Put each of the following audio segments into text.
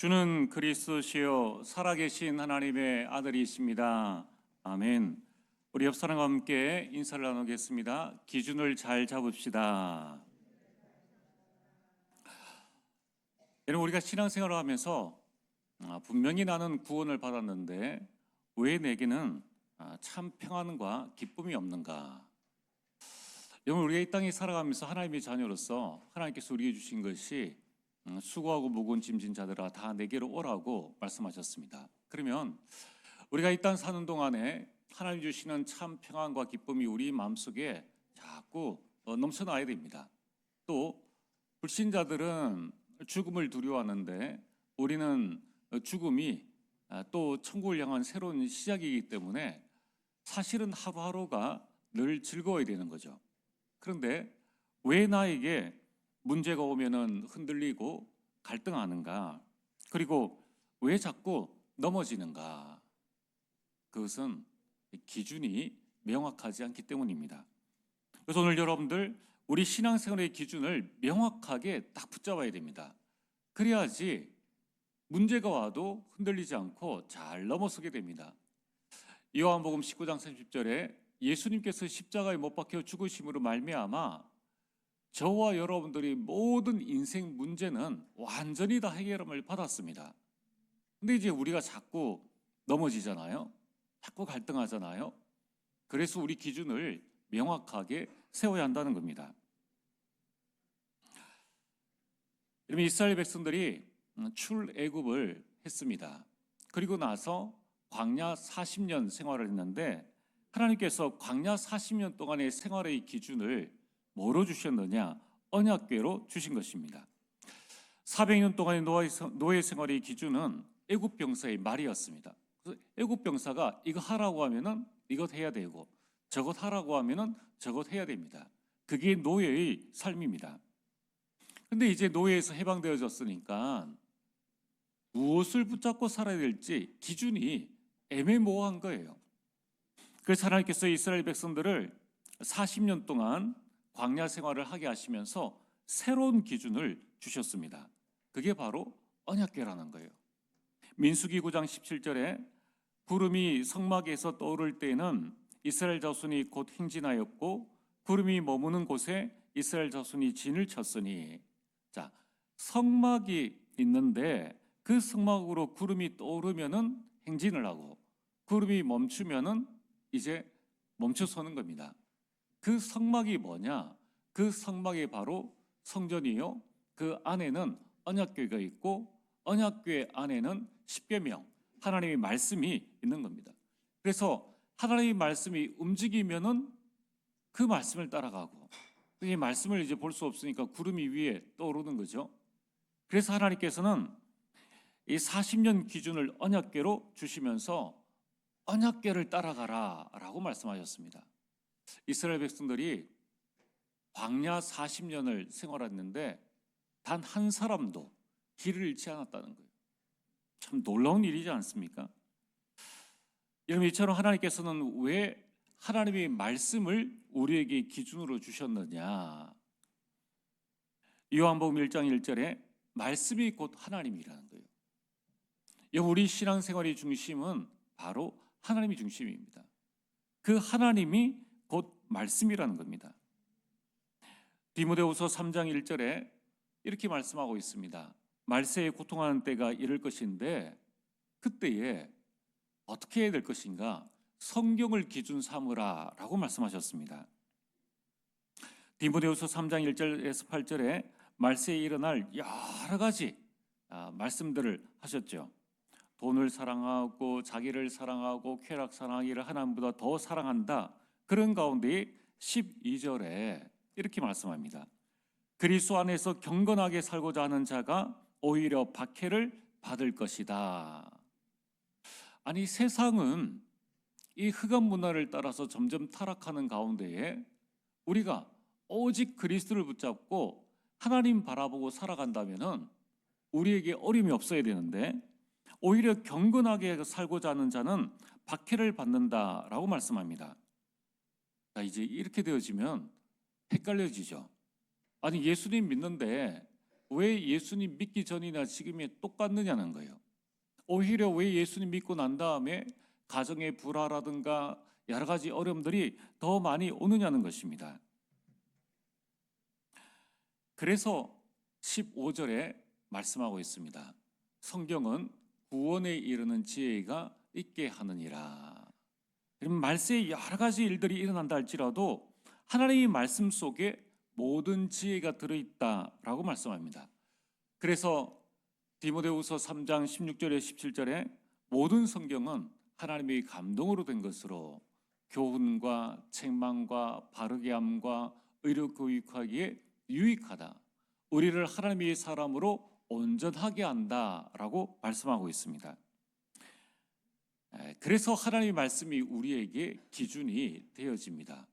주는 그리스도시요 살아계신 하나님의 아들이십니다. 아멘. 우리 옆 사람과 함께 인사를 나누겠습니다. 기준을 잘 잡읍시다. 여러분, 우리가 신앙생활을 하면서 분명히 나는 구원을 받았는데 왜 내게는 참 평안과 기쁨이 없는가? 여러분, 우리가 이 땅에 살아가면서 하나님의 자녀로서 하나님께서 우리에게 주신 것이 수고하고 무거운 짐진 자들아 다 내게로 오라고 말씀하셨습니다. 그러면 우리가 이 땅 사는 동안에 하나님 주시는 참 평안과 기쁨이 우리 마음속에 자꾸 넘쳐나야 됩니다. 또 불신자들은 죽음을 두려워하는데 우리는 죽음이 또 천국을 향한 새로운 시작이기 때문에 사실은 하루하루가 늘 즐거워야 되는 거죠. 그런데 왜 나에게 문제가 오면은 흔들리고 갈등하는가? 그리고 왜 자꾸 넘어지는가? 그것은 기준이 명확하지 않기 때문입니다. 그래서 오늘 여러분들 우리 신앙생활의 기준을 명확하게 딱 붙잡아야 됩니다. 그래야지 문제가 와도 흔들리지 않고 잘 넘어서게 됩니다. 요한복음 19장 30절에 예수님께서 십자가에 못 박혀 죽으심으로 말미암아 저와 여러분들이 모든 인생 문제는 완전히 다 해결함을 받았습니다. 근데 이제 우리가 자꾸 넘어지잖아요. 자꾸 갈등하잖아요. 그래서 우리 기준을 명확하게 세워야 한다는 겁니다. 여러분, 이스라엘 백성들이 출애굽을 했습니다. 그리고 나서 광야 40년 생활을 했는데 하나님께서 광야 40년 동안의 생활의 기준을 뭐로 주셨느냐? 언약궤로 주신 것입니다. 400년 동안의 노예 생활의 기준은 애굽 병사의 말이었습니다. 그래서 애굽 병사가 이거 하라고 하면은 이것 해야 되고 저것 하라고 하면은 저것 해야 됩니다. 그게 노예의 삶입니다. 근데 이제 노예에서 해방되어졌으니까 무엇을 붙잡고 살아야 될지 기준이 애매모호한 거예요. 그래서 하나님께서 이스라엘 백성들을 40년 동안 광야 생활을 하게 하시면서 새로운 기준을 주셨습니다. 그게 바로 언약궤라는 거예요. 민수기 9장 17절에 구름이 성막에서 떠오를 때에는 이스라엘 자손이 곧 행진하였고 구름이 머무는 곳에 이스라엘 자손이 진을 쳤으니, 자, 성막이 있는데 그 성막으로 구름이 떠오르면은 행진을 하고 구름이 멈추면은 이제 멈춰서는 겁니다. 그 성막이 뭐냐? 그 성막이 바로 성전이요. 그 안에는 언약궤가 있고 언약궤 안에는 십계명, 하나님의 말씀이 있는 겁니다. 그래서 하나님의 말씀이 움직이면은 그 말씀을 따라가고 이 말씀을 이제 볼 수 없으니까 구름이 위에 떠오르는 거죠. 그래서 하나님께서는 이 40년 기준을 언약궤로 주시면서 언약궤를 따라가라라고 말씀하셨습니다. 이스라엘 백성들이 광야 40년을 생활했는데 단 한 사람도 길을 잃지 않았다는 거예요. 참 놀라운 일이지 않습니까? 여러분, 이처럼 하나님께서는 왜 하나님의 말씀을 우리에게 기준으로 주셨느냐? 요한복음 1장 1절에 말씀이 곧 하나님이라는 거예요. 여러분, 우리 신앙생활의 중심은 바로 하나님이 중심입니다. 그 하나님이 곧 말씀이라는 겁니다. 디모데후서 3장 1절에 이렇게 말씀하고 있습니다. 말세에 고통하는 때가 이를 것인데 그때에 어떻게 해야 될 것인가? 성경을 기준 삼으라 라고 말씀하셨습니다. 디모데후서 3장 1절에서 8절에 말세에 일어날 여러 가지 말씀들을 하셨죠. 돈을 사랑하고 자기를 사랑하고 쾌락 사랑하기를 하나님보다 더 사랑한다. 그런 가운데 12절에 이렇게 말씀합니다. 그리스도 안에서 경건하게 살고자 하는 자가 오히려 박해를 받을 것이다. 아니, 세상은 이 흑암 문화를 따라서 점점 타락하는 가운데에 우리가 오직 그리스도를 붙잡고 하나님 바라보고 살아간다면은 우리에게 어려움이 없어야 되는데 오히려 경건하게 살고자 하는 자는 박해를 받는다라고 말씀합니다. 자, 이제 이렇게 되어지면 헷갈려지죠. 아니, 예수님 믿는데 왜 예수님 믿기 전이나 지금이 똑같느냐는 거예요. 오히려 왜 예수님 믿고 난 다음에 가정의 불화라든가 여러 가지 어려움들이 더 많이 오느냐는 것입니다. 그래서 15절에 말씀하고 있습니다. 성경은 구원에 이르는 지혜가 있게 하느니라. 그럼 말세에 여러 가지 일들이 일어난다 할지라도 하나님의 말씀 속에 모든 지혜가 들어있다라고 말씀합니다. 그래서 디모데후서 3장 16절에 17절에 모든 성경은 하나님의 감동으로 된 것으로 교훈과 책망과 바르게 함과 의로 교육하기에 유익하다. 우리를 하나님의 사람으로 온전하게 한다라고 말씀하고 있습니다. 그래서 하나님의 말씀이 우리에게 기준이 되어집니다.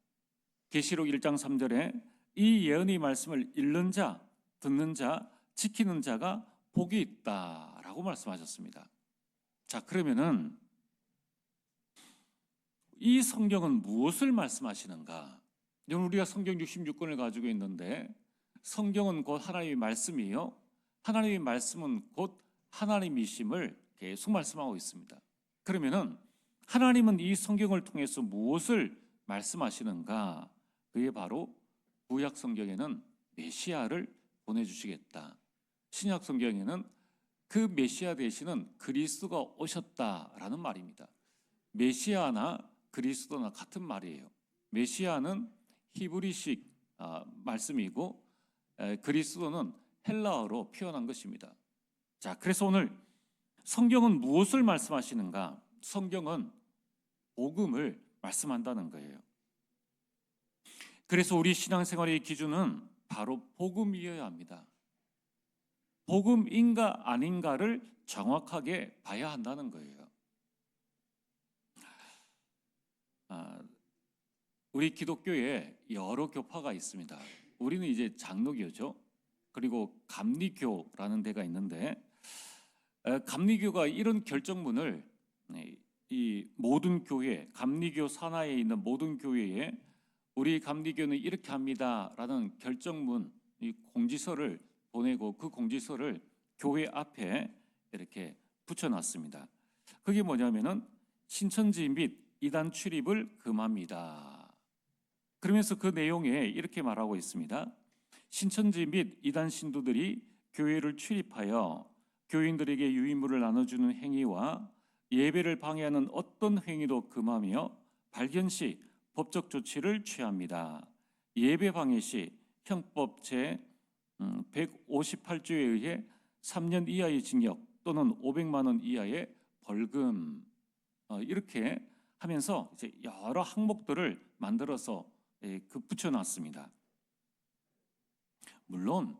계시록 1장 3절에 이 예언의 말씀을 읽는 자, 듣는 자, 지키는 자가 복이 있다라고 말씀하셨습니다. 자, 그러면은 이 성경은 무엇을 말씀하시는가? 우리가 성경 66권을 가지고 있는데 성경은 곧 하나님의 말씀이요. 하나님의 말씀은 곧 하나님이심을 계속 말씀하고 있습니다. 그러면은 하나님은 이 성경을 통해서 무엇을 말씀하시는가? 그게 바로 구약 성경에는 메시아를 보내주시겠다. 신약 성경에는 그 메시아 대신은 그리스도가 오셨다라는 말입니다. 메시아나 그리스도나 같은 말이에요. 메시아는 히브리식 말씀이고 그리스도는 헬라어로 표현한 것입니다. 자, 그래서 오늘 성경은 무엇을 말씀하시는가? 성경은 복음을 말씀한다는 거예요. 그래서 우리 신앙생활의 기준은 바로 복음이어야 합니다. 복음인가 아닌가를 정확하게 봐야 한다는 거예요. 우리 기독교에 여러 교파가 있습니다. 우리는 이제 장로교죠. 그리고 감리교라는 데가 있는데 감리교가 이런 결정문을 이 모든 교회, 감리교 산하에 있는 모든 교회에 우리 감리교는 이렇게 합니다라는 결정문, 이 공지서를 보내고 그 공지서를 교회 앞에 이렇게 붙여놨습니다. 그게 뭐냐면은 신천지 및 이단 출입을 금합니다. 그러면서 그 내용에 이렇게 말하고 있습니다. 신천지 및 이단 신도들이 교회를 출입하여 교인들에게 유의물을 나눠주는 행위와 예배를 방해하는 어떤 행위도 금하며 발견 시 법적 조치를 취합니다. 예배 방해 시 형법 제 158조에 의해 3년 이하의 징역 또는 500만 원 이하의 벌금 이렇게 하면서 이제 여러 항목들을 만들어서 붙여놨습니다. 물론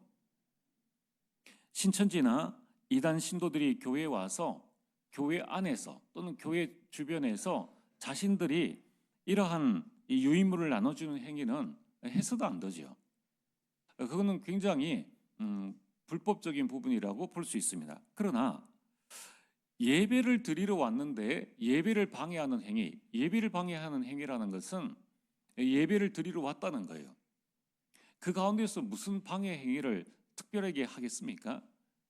신천지나 이단 신도들이 교회에 와서 교회 안에서 또는 교회 주변에서 자신들이 이러한 이 유의물을 나눠주는 행위는 해서도 안 되죠. 그거는 굉장히 불법적인 부분이라고 볼 수 있습니다. 그러나 예배를 드리러 왔는데 예배를 방해하는 행위, 예배를 방해하는 행위라는 것은 예배를 드리러 왔다는 거예요. 그 가운데서 무슨 방해 행위를 특별하게 하겠습니까?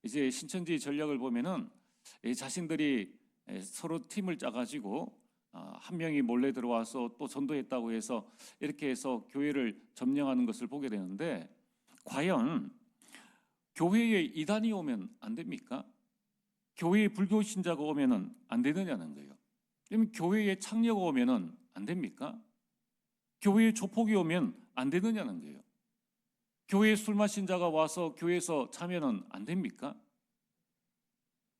이제 신천지 전략을 보면은 자신들이 서로 팀을 짜가지고 한 명이 몰래 들어와서 또 전도했다고 해서 이렇게 해서 교회를 점령하는 것을 보게 되는데 과연 교회에 이단이 오면 안 됩니까? 교회에 불교 신자가 오면은 안 되느냐는 거예요. 그러면 교회에 창녀가 오면은 안 됩니까? 교회에 조폭이 오면 안 되느냐는 거예요. 교회에 술 마신 자가 와서 교회에서 자면은 안 됩니까?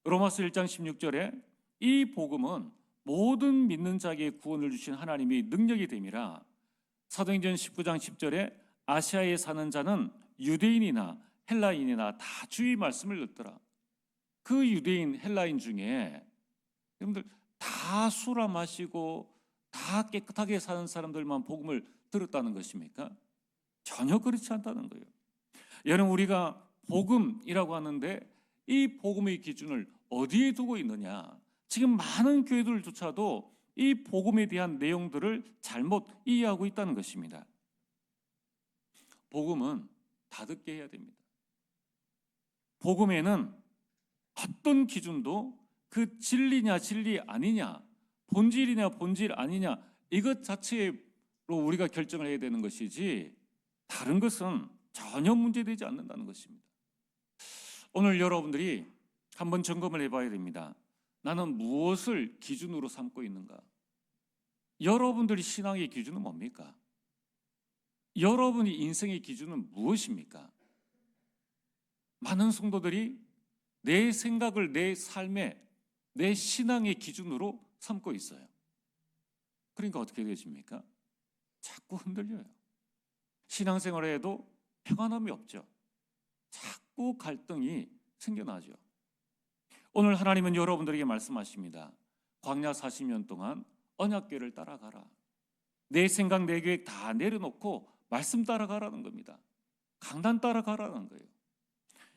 로마서 1장 16절에 이 복음은 모든 믿는 자에게 구원을 주신 하나님의 능력이 됨이라. 사도행전 19장 10절에 아시아에 사는 자는 유대인이나 헬라인이나 다 주의 말씀을 듣더라. 그 유대인, 헬라인 중에 여러분들 다 술을 마시고 다 깨끗하게 사는 사람들만 복음을 들었다는 것입니까? 전혀 그렇지 않다는 거예요. 여러분 우리가 복음이라고 하는데 이 복음의 기준을 어디에 두고 있느냐? 지금 많은 교회들조차도 이 복음에 대한 내용들을 잘못 이해하고 있다는 것입니다. 복음은 다 듣게 해야 됩니다. 복음에는 어떤 기준도 그 진리냐 진리 아니냐, 본질이냐 본질 아니냐, 이것 자체로 우리가 결정을 해야 되는 것이지 다른 것은 전혀 문제되지 않는다는 것입니다. 오늘 여러분들이 한번 점검을 해봐야 됩니다. 나는 무엇을 기준으로 삼고 있는가? 여러분들이 신앙의 기준은 뭡니까? 여러분이 인생의 기준은 무엇입니까? 많은 성도들이 내 생각을 내 삶의, 내 신앙의 기준으로 삼고 있어요. 그러니까 어떻게 되십니까? 자꾸 흔들려요. 신앙생활을 해도 평안함이 없죠. 자꾸 갈등이 생겨나죠. 오늘 하나님은 여러분들에게 말씀하십니다. 광야 40년 동안 언약궤를 따라가라. 내 생각 내 계획 다 내려놓고 말씀 따라가라는 겁니다. 강단 따라가라는 거예요.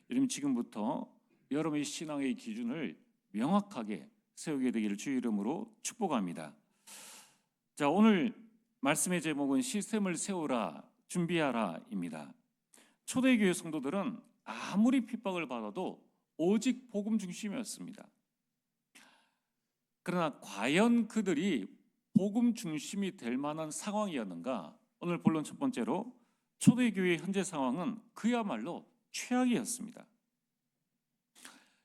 여러분, 지금부터 여러분의 신앙의 기준을 명확하게 세우게 되기를 주의 이름으로 축복합니다. 자, 오늘 말씀의 제목은 시스템을 세우라, 준비하라입니다. 초대교회 성도들은 아무리 핍박을 받아도 오직 복음 중심이었습니다. 그러나 과연 그들이 복음 중심이 될 만한 상황이었는가? 오늘 본론 첫 번째로 초대교회의 현재 상황은 그야말로 최악이었습니다.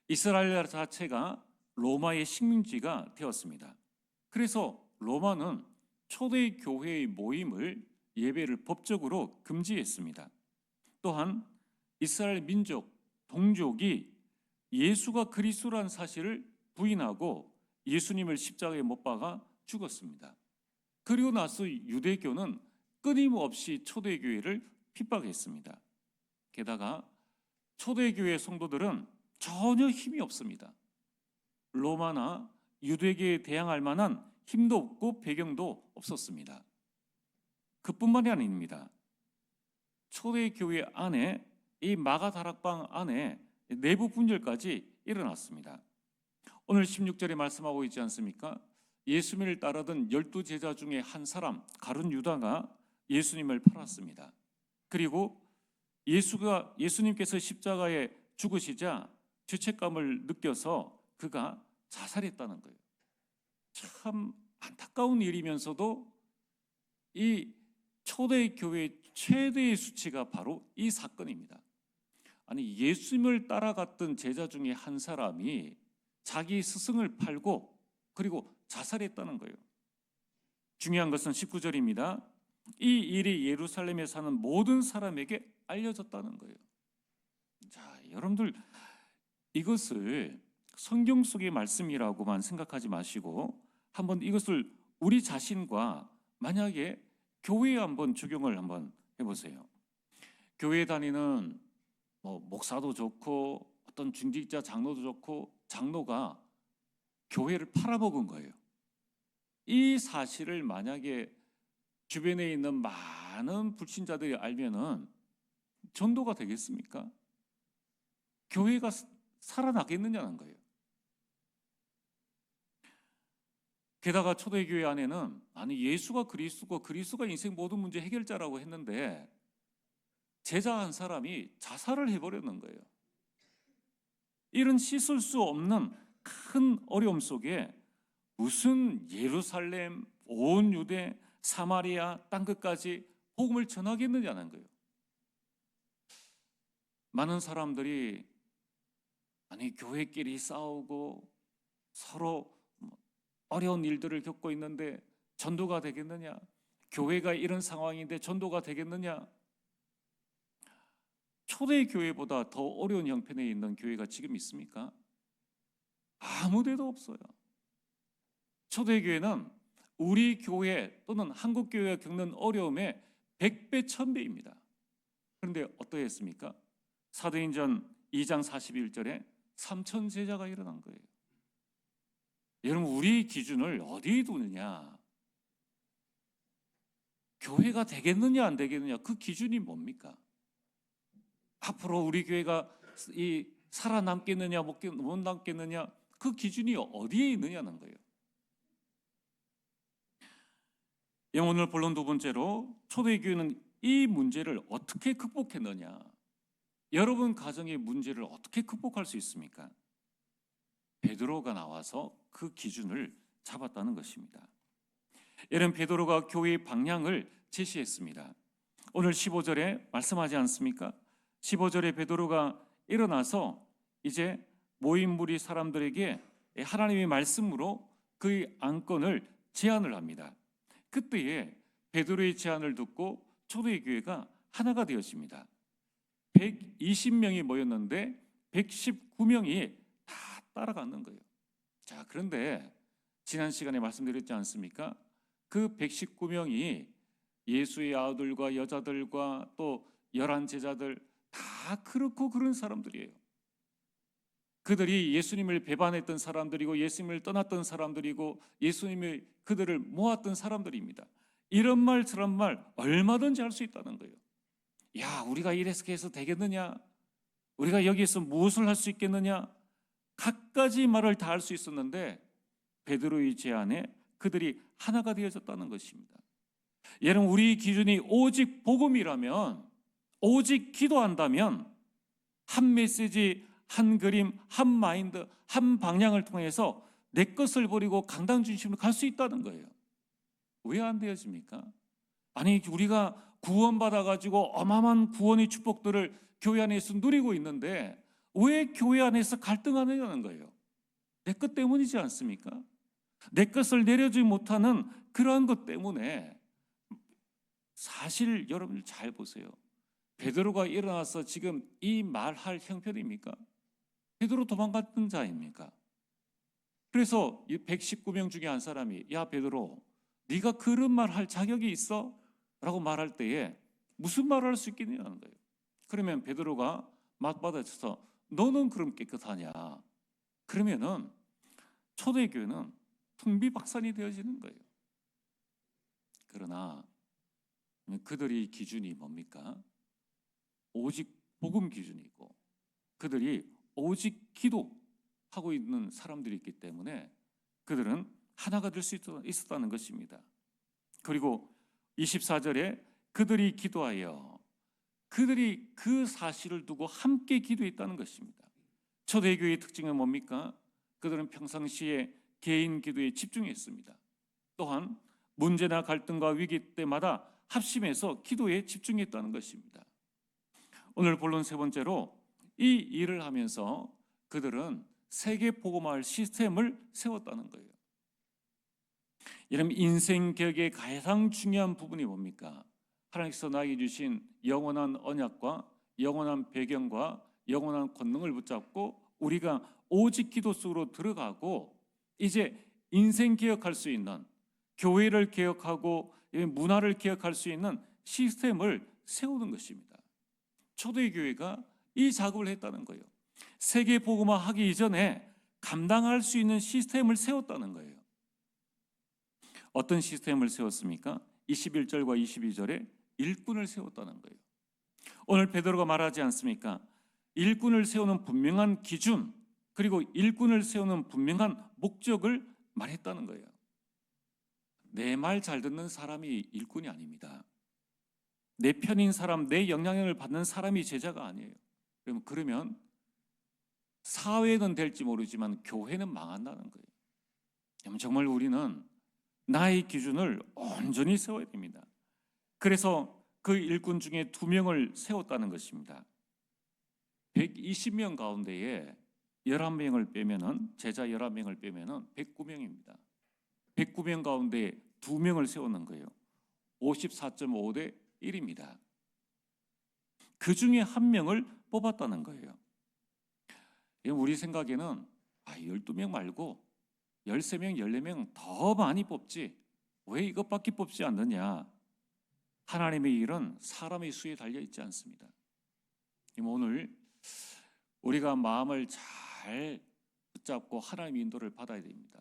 이스라엘 자체가 로마의 식민지가 되었습니다. 그래서 로마는 초대교회의 모임을, 예배를 법적으로 금지했습니다. 또한 이스라엘 민족, 동족이 예수가 그리스도라는 사실을 부인하고 예수님을 십자가에 못 박아 죽었습니다. 그리고 나서 유대교는 끊임없이 초대교회를 핍박했습니다. 게다가 초대교회 성도들은 전혀 힘이 없습니다. 로마나 유대교에 대항할 만한 힘도 없고 배경도 없었습니다. 그뿐만이 아닙니다. 초대교회 안에, 이 마가다락방 안에 내부 분열까지 일어났습니다. 오늘 16절에 말씀하고 있지 않습니까? 예수님을 따르던 12제자 중에 한 사람, 가룟 유다가 예수님을 팔았습니다. 그리고 예수님께서 십자가에 죽으시자 죄책감을 느껴서 그가 자살했다는 거예요. 참 안타까운 일이면서도 이 초대교회의 최대의 수치가 바로 이 사건입니다. 아니, 예수님을 따라갔던 제자 중에 한 사람이 자기 스승을 팔고 그리고 자살했다는 거예요. 중요한 것은 19절입니다. 이 일이 예루살렘에 사는 모든 사람에게 알려졌다는 거예요. 자, 여러분들, 이것을 성경 속의 말씀이라고만 생각하지 마시고 한번 이것을 우리 자신과 만약에 교회에 한번 적용을 한번 해보세요. 교회 다니는 목사도 좋고 어떤 중직자 장로도 좋고, 장로가 교회를 팔아먹은 거예요. 이 사실을 만약에 주변에 있는 많은 불신자들이 알면은 전도가 되겠습니까? 교회가 살아나겠느냐는 거예요. 게다가 초대교회 안에는 아니, 예수가 그리스도고 그리스도가 인생 모든 문제 해결자라고 했는데 제자 한 사람이 자살을 해버렸는 거예요. 이런 씻을 수 없는 큰 어려움 속에 무슨 예루살렘, 온 유대, 사마리아 땅끝까지 복음을 전하겠느냐는 거예요. 많은 사람들이 아니, 교회끼리 싸우고 서로 어려운 일들을 겪고 있는데 전도가 되겠느냐? 교회가 이런 상황인데 전도가 되겠느냐? 초대교회보다 더 어려운 형편에 있는 교회가 지금 있습니까? 아무 데도 없어요. 초대교회는 우리 교회 또는 한국 교회가 겪는 어려움의 100배, 1000배입니다. 그런데 어떠했습니까? 사도행전 2장 41절에 3천 제자가 일어난 거예요. 여러분, 우리 기준을 어디에 두느냐? 교회가 되겠느냐 안 되겠느냐, 그 기준이 뭡니까? 앞으로 우리 교회가 살아남겠느냐 못 남겠느냐, 그 기준이 어디에 있느냐는 거예요. 오늘 본론 두 번째로 초대교회는 이 문제를 어떻게 극복했느냐. 여러분 가정의 문제를 어떻게 극복할 수 있습니까? 베드로가 나와서 그 기준을 잡았다는 것입니다. 이런 베드로가 교회의 방향을 제시했습니다. 오늘 15절에 말씀하지 않습니까? 15절에 베드로가 일어나서 이제 모인 무리 사람들에게 하나님의 말씀으로 그의 안건을 제안을 합니다. 그때에 베드로의 제안을 듣고 초대의 교회가 하나가 되었습니다. 120명이 모였는데 119명이 다 따라가는 거예요. 자, 그런데 지난 시간에 말씀드렸지 않습니까? 그 119명이 예수의 아들과 여자들과 또 11 제자들 다 그렇고 그런 사람들이에요. 그들이 예수님을 배반했던 사람들이고 예수님을 떠났던 사람들이고 예수님이 그들을 모았던 사람들입니다. 이런 말 저런 말 얼마든지 할 수 있다는 거예요. 야, 우리가 이래서 해서 되겠느냐? 우리가 여기에서 무엇을 할 수 있겠느냐? 갖가지 말을 다 할 수 있었는데 베드로의 제안에 그들이 하나가 되어졌다는 것입니다. 여러분, 우리 기준이 오직 복음이라면, 오직 기도한다면 한 메시지, 한 그림, 한 마인드, 한 방향을 통해서 내 것을 버리고 강당 중심으로 갈 수 있다는 거예요. 왜 안 되어집니까? 아니, 우리가 구원받아가지고 어마어마한 구원의 축복들을 교회 안에서 누리고 있는데 왜 교회 안에서 갈등하느냐는 거예요. 내 것 때문이지 않습니까? 내 것을 내려주지 못하는 그러한 것 때문에. 사실 여러분 잘 보세요. 베드로가 일어나서 지금 이 말할 형편입니까? 베드로 도망갔던 자입니까? 그래서 119명 중에 한 사람이 야 베드로, 네가 그런 말 할 자격이 있어? 라고 말할 때에 무슨 말을 할 수 있겠냐는 거예요. 그러면 베드로가 맞받아쳐서 너는 그럼 깨끗하냐? 그러면은 초대교회는 풍비박산이 되어지는 거예요. 그러나 그들의 기준이 뭡니까? 오직 복음 기준이고 그들이 오직 기도하고 있는 사람들이 있기 때문에 그들은 하나가 될 수 있었다는 것입니다. 그리고 24절에 그들이 기도하여, 그들이 그 사실을 두고 함께 기도했다는 것입니다. 초대교회의 특징은 뭡니까? 그들은 평상시에 개인 기도에 집중했습니다. 또한 문제나 갈등과 위기 때마다 합심해서 기도에 집중했다는 것입니다. 오늘 본론 세 번째로 이 일을 하면서 그들은 세계 복음화할 시스템을 세웠다는 거예요. 여러분, 인생 개혁의 가장 중요한 부분이 뭡니까? 하나님께서 나에게 주신 영원한 언약과 영원한 배경과 영원한 권능을 붙잡고 우리가 오직 기도 속으로 들어가고 이제 인생 개혁할 수 있는, 교회를 개혁하고 문화를 개혁할 수 있는 시스템을 세우는 것입니다. 초대교회가 이 작업을 했다는 거예요. 세계 복음화 하기 이전에 감당할 수 있는 시스템을 세웠다는 거예요. 어떤 시스템을 세웠습니까? 21절과 22절에 일꾼을 세웠다는 거예요. 오늘 베드로가 말하지 않습니까? 일꾼을 세우는 분명한 기준, 그리고 일꾼을 세우는 분명한 목적을 말했다는 거예요. 내 말 잘 듣는 사람이 일꾼이 아닙니다. 내 편인 사람, 내 영향력을 받는 사람이 제자가 아니에요. 그러면 사회는 될지 모르지만 교회는 망한다는 거예요. 정말 우리는 나의 기준을 온전히 세워야 됩니다. 그래서 그 일꾼 중에 2명을 세웠다는 것입니다. 120명 가운데에 11명을 빼면은, 제자 11명을 빼면은 109명입니다. 109명 가운데 2명을 세우는 거예요. 54.5대 1입니다. 그 중에 1명을 뽑았다는 거예요. 우리 생각에는 12명 말고 13명, 14명 더 많이 뽑지 왜 이것밖에 뽑지 않느냐? 하나님의 일은 사람의 수에 달려 있지 않습니다. 오늘 우리가 마음을 잘 붙잡고 하나님의 인도를 받아야 됩니다.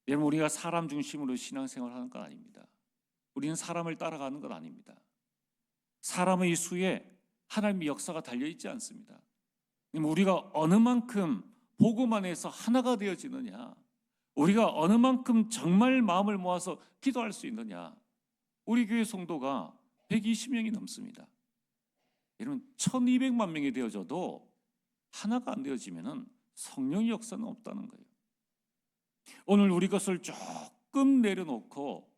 여러분, 우리가 사람 중심으로 신앙생활하는 건 아닙니다. 우리는 사람을 따라가는 건 아닙니다. 사람의 수에 하나님의 역사가 달려있지 않습니다. 우리가 어느 만큼 복음 안에서 하나가 되어지느냐, 우리가 어느 만큼 정말 마음을 모아서 기도할 수 있느냐. 우리 교회 성도가 120명이 넘습니다. 여러분 1200만 명이 되어져도 하나가 안 되어지면은 성령의 역사는 없다는 거예요. 오늘 우리 것을 조금 내려놓고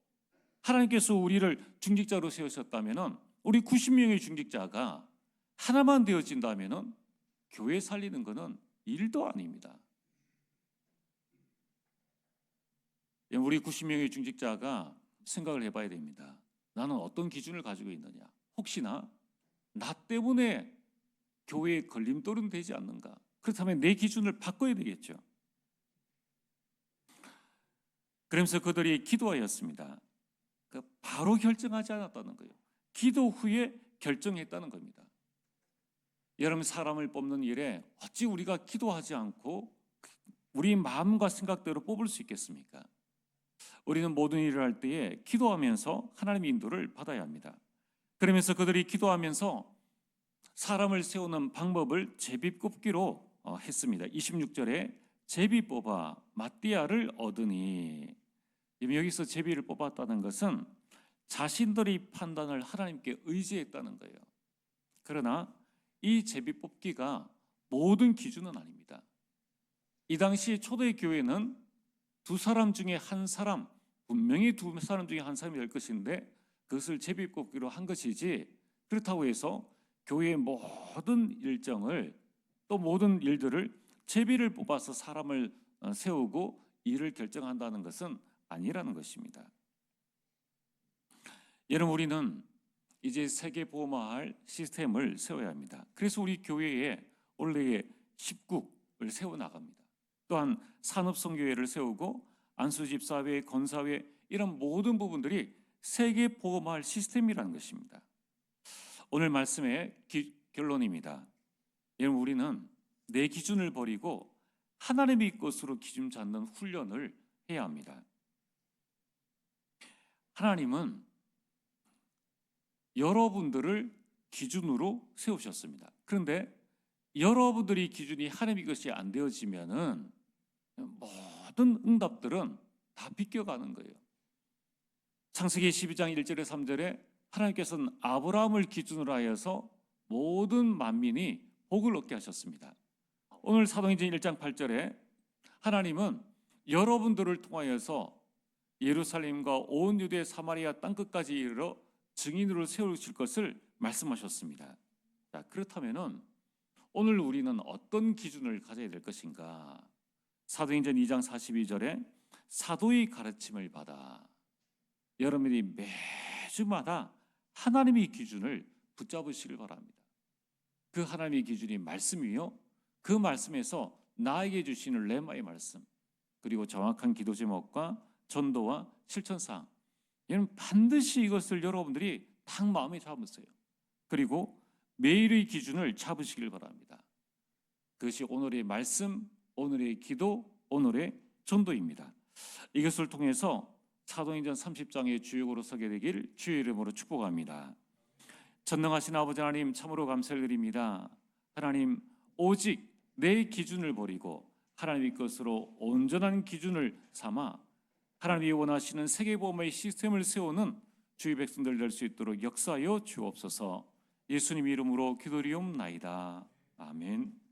하나님께서 우리를 중직자로 세우셨다면은 우리 90명의 중직자가 하나만 되어진다면은 교회 살리는 것은 일도 아닙니다. 우리 90명의 중직자가 생각을 해봐야 됩니다. 나는 어떤 기준을 가지고 있느냐? 혹시나 나 때문에 교회에 걸림돌은 되지 않는가? 그렇다면 내 기준을 바꿔야 되겠죠. 그러면서 그들이 기도하였습니다. 바로 결정하지 않았다는 거예요. 기도 후에 결정했다는 겁니다. 여러분, 사람을 뽑는 일에 어찌 우리가 기도하지 않고 우리 마음과 생각대로 뽑을 수 있겠습니까? 우리는 모든 일을 할 때에 기도하면서 하나님의 인도를 받아야 합니다. 그러면서 그들이 기도하면서 사람을 세우는 방법을 제비뽑기로 했습니다. 26절에 제비 뽑아 마띠아를 얻으니, 여기서 제비를 뽑았다는 것은 자신들의 판단을 하나님께 의지했다는 거예요. 그러나 이 제비 뽑기가 모든 기준은 아닙니다. 이 당시 초대 교회는 두 사람 중에 한 사람, 분명히 두 사람 중에 한 사람이 될 것인데 그것을 제비 뽑기로 한 것이지, 그렇다고 해서 교회의 모든 일정을, 또 모든 일들을 제비를 뽑아서 사람을 세우고 일을 결정한다는 것은 아니라는 것입니다. 여러분, 우리는 이제 세계보험화할 시스템을 세워야 합니다. 그래서 우리 교회에 원래의 10국을 세워나갑니다. 또한 산업선교회를 세우고 안수집사회, 건사회, 이런 모든 부분들이 세계보험화할 시스템이라는 것입니다. 오늘 말씀의 결론입니다. 여러분, 우리는 내 기준을 버리고 하나님의 것으로 기준 잡는 훈련을 해야 합니다. 하나님은 여러분들을 기준으로 세우셨습니다. 그런데 여러분들이 기준이 하나님의 것이 안 되어지면은 모든 응답들은 다 비껴가는 거예요. 창세기 12장 1절에 3절에 하나님께서는 아브라함을 기준으로 하여서 모든 만민이 복을 얻게 하셨습니다. 오늘 사도행전 1장 8절에 하나님은 여러분들을 통하여서 예루살렘과 온 유대 사마리아 땅끝까지 이르러 증인으로 세우실 것을 말씀하셨습니다. 자, 그렇다면은 오늘 우리는 어떤 기준을 가져야 될 것인가? 사도행전 2장 42절에 사도의 가르침을 받아 여러분이 매주마다 하나님의 기준을 붙잡으시길 바랍니다. 그 하나님의 기준이 말씀이요, 그 말씀에서 나에게 주시는 레마의 말씀, 그리고 정확한 기도 제목과 전도와 실천사항, 여러분 반드시 이것을 여러분들이 딱 마음에 잡으세요. 그리고 매일의 기준을 잡으시길 바랍니다. 그것이 오늘의 말씀, 오늘의 기도, 오늘의 전도입니다. 이것을 통해서 사도행전 30장의 주역으로 서게 되길 주의 이름으로 축복합니다. 전능하신 아버지 하나님, 참으로 감사를 드립니다. 하나님, 오직 내 기준을 버리고 하나님의 것으로 온전한 기준을 삼아 하나님이 원하시는 세계보험의 시스템을 세우는 주의 백성들 될 수 있도록 역사하여 주옵소서. 예수님 이름으로 기도리옵나이다. 아멘.